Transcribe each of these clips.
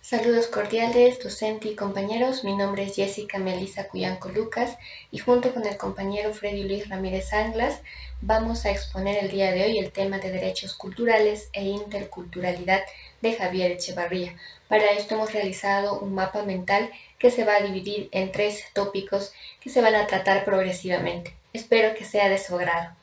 Saludos cordiales, docente y compañeros. Mi nombre es Jessica Melissa Cuyanco Lucas y junto con el compañero Freddy Luis Ramírez Anglas vamos a exponer el día de hoy el tema de derechos culturales e interculturalidad de Javier Echevarría. Para esto hemos realizado un mapa mental que se va a dividir en 3 tópicos que se van a tratar progresivamente. Espero que sea de su agrado.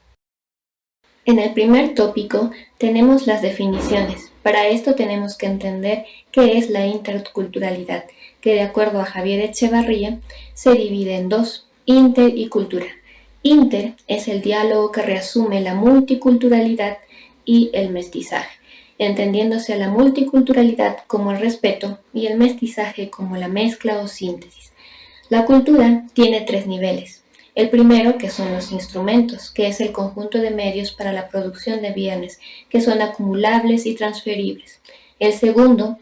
En el primer tópico tenemos las definiciones. Para esto tenemos que entender qué es la interculturalidad, que de acuerdo a Javier Echevarría se divide en 2, inter y cultura. Inter es el diálogo que reasume la multiculturalidad y el mestizaje, entendiéndose a la multiculturalidad como el respeto y el mestizaje como la mezcla o síntesis. La cultura tiene 3 niveles. El primero, que son los instrumentos, que es el conjunto de medios para la producción de bienes, que son acumulables y transferibles. El segundo,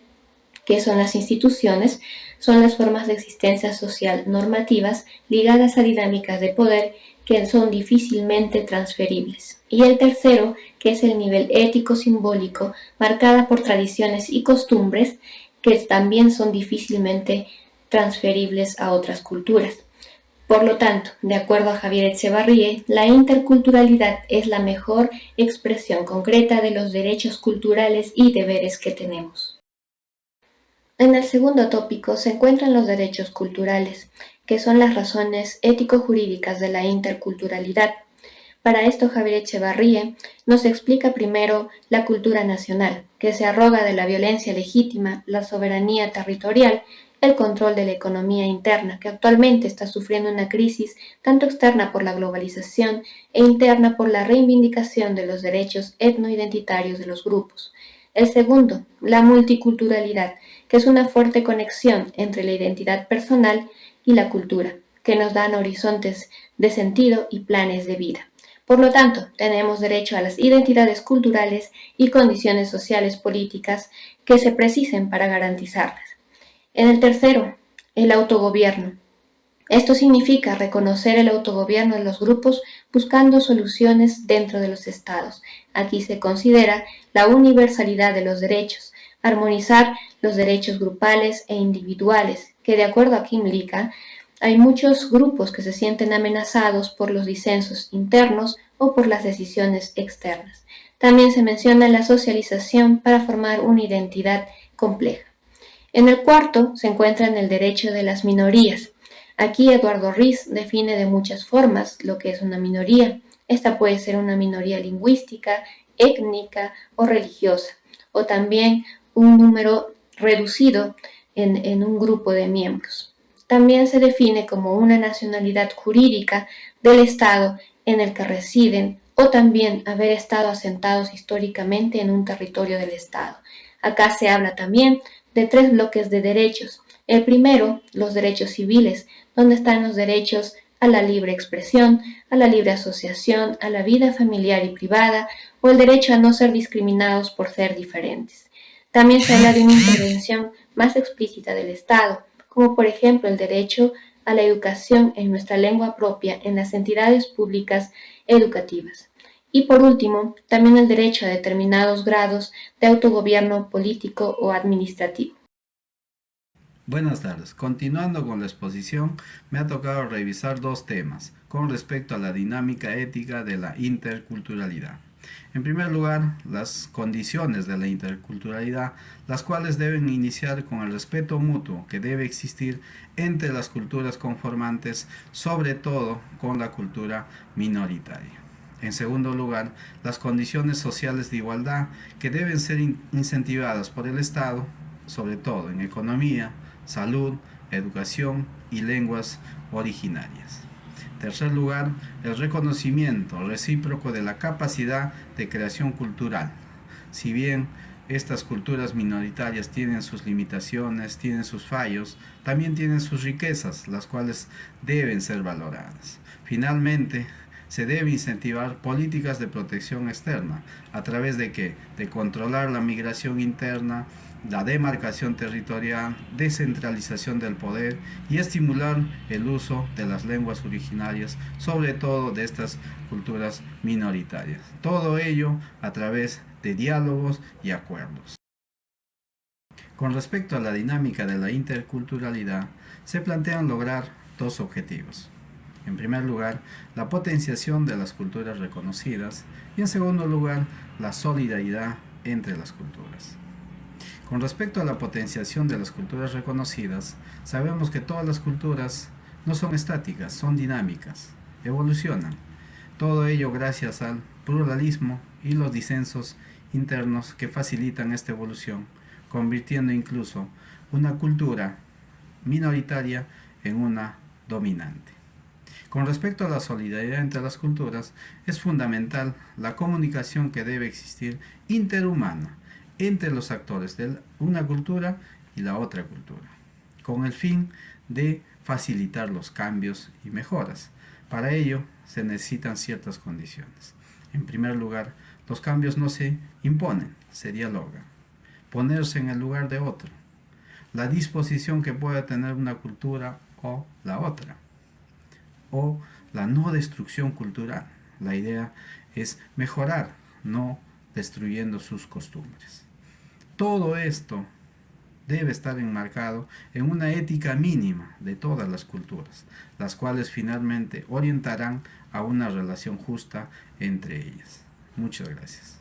que son las instituciones, son las formas de existencia social normativas ligadas a dinámicas de poder que son difícilmente transferibles. Y el tercero, que es el nivel ético-simbólico, marcada por tradiciones y costumbres que también son difícilmente transferibles a otras culturas. Por lo tanto, de acuerdo a Javier Echevarría, la interculturalidad es la mejor expresión concreta de los derechos culturales y deberes que tenemos. En el segundo tópico se encuentran los derechos culturales, que son las razones ético-jurídicas de la interculturalidad. Para esto Javier Echevarría nos explica primero la cultura nacional, que se arroga de la violencia legítima, la soberanía territorial, el control de la economía interna, que actualmente está sufriendo una crisis tanto externa por la globalización e interna por la reivindicación de los derechos etnoidentitarios de los grupos. El segundo, la multiculturalidad, que es una fuerte conexión entre la identidad personal y la cultura, que nos dan horizontes de sentido y planes de vida. Por lo tanto, tenemos derecho a las identidades culturales y condiciones sociales políticas que se precisen para garantizarlas. En el tercero, el autogobierno. Esto significa reconocer el autogobierno de los grupos buscando soluciones dentro de los estados. Aquí se considera la universalidad de los derechos, armonizar los derechos grupales e individuales, que de acuerdo a Kim Lika, hay muchos grupos que se sienten amenazados por los disensos internos o por las decisiones externas. También se menciona la socialización para formar una identidad compleja. En el cuarto se encuentra en el derecho de las minorías. Aquí Eduardo Riz define de muchas formas lo que es una minoría. Esta puede ser una minoría lingüística, étnica o religiosa, o también un número reducido en un grupo de miembros. También se define como una nacionalidad jurídica del Estado en el que residen o también haber estado asentados históricamente en un territorio del Estado. Acá se habla también de 3 bloques de derechos. El primero, los derechos civiles, donde están los derechos a la libre expresión, a la libre asociación, a la vida familiar y privada, o el derecho a no ser discriminados por ser diferentes. También se habla de una intervención más explícita del Estado, como por ejemplo el derecho a la educación en nuestra lengua propia en las entidades públicas educativas. Y por último, también el derecho a determinados grados de autogobierno político o administrativo. Buenas tardes. Continuando con la exposición, me ha tocado revisar 2 temas con respecto a la dinámica ética de la interculturalidad. En primer lugar, las condiciones de la interculturalidad, las cuales deben iniciar con el respeto mutuo que debe existir entre las culturas conformantes, sobre todo con la cultura minoritaria. En segundo lugar, las condiciones sociales de igualdad que deben ser incentivadas por el Estado, sobre todo en economía, salud, educación y lenguas originarias. En tercer lugar, el reconocimiento recíproco de la capacidad de creación cultural. Si bien estas culturas minoritarias tienen sus limitaciones, tienen sus fallos, también tienen sus riquezas, las cuales deben ser valoradas. Finalmente, se debe incentivar políticas de protección externa, a través de ¿qué? De controlar la migración interna, la demarcación territorial, descentralización del poder y estimular el uso de las lenguas originarias, sobre todo de estas culturas minoritarias. Todo ello a través de diálogos y acuerdos. Con respecto a la dinámica de la interculturalidad, se plantean lograr dos objetivos. En primer lugar, la potenciación de las culturas reconocidas y en segundo lugar, la solidaridad entre las culturas. Con respecto a la potenciación de las culturas reconocidas, sabemos que todas las culturas no son estáticas, son dinámicas, evolucionan. Todo ello gracias al pluralismo y los disensos internos que facilitan esta evolución, convirtiendo incluso una cultura minoritaria en una dominante. Con respecto a la solidaridad entre las culturas, es fundamental la comunicación que debe existir interhumana entre los actores de una cultura y la otra cultura, con el fin de facilitar los cambios y mejoras. Para ello se necesitan ciertas condiciones. En primer lugar, los cambios no se imponen, se dialogan. Ponerse en el lugar de otro. La disposición que pueda tener una cultura o la otra. O la no destrucción cultural. La idea es mejorar, no destruyendo sus costumbres. Todo esto debe estar enmarcado en una ética mínima de todas las culturas, las cuales finalmente orientarán a una relación justa entre ellas. Muchas gracias.